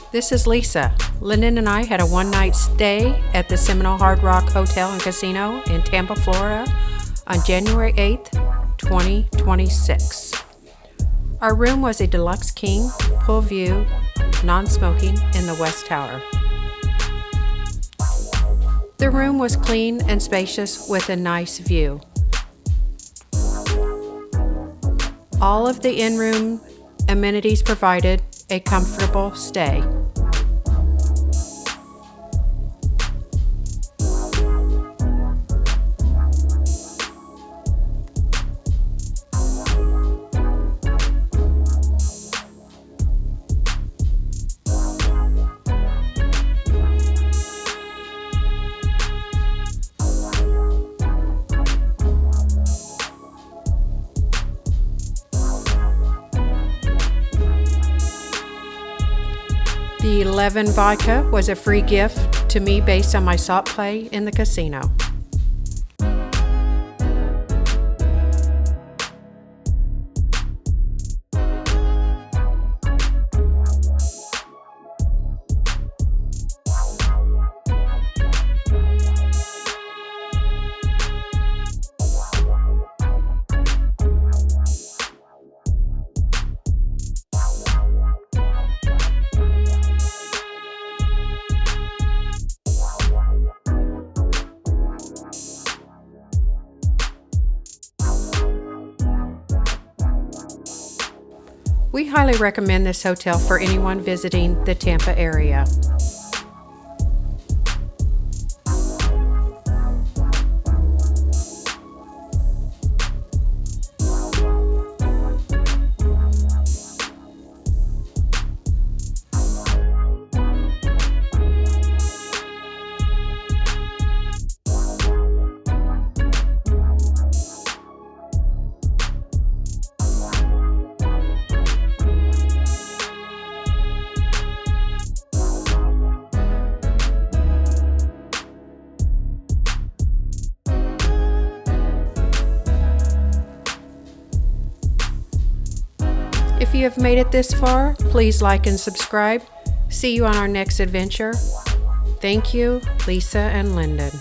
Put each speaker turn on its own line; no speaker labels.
This is Lisa. Lyndon and I had a one-night stay at the Seminole Hard Rock Hotel and Casino in Tampa, Florida on January 8th, 2026. Our room was a Deluxe King, pool view, non-smoking in the West Tower. The room was clean and spacious with a nice view. All of the in-room amenities provided a comfortable stay. The 11 vodka was a free gift to me based on my salt play in the casino. We highly recommend this hotel for anyone visiting the Tampa area. If you have made it this far, please like and subscribe. See you on our next adventure. Thank you, Lisa and Lyndon.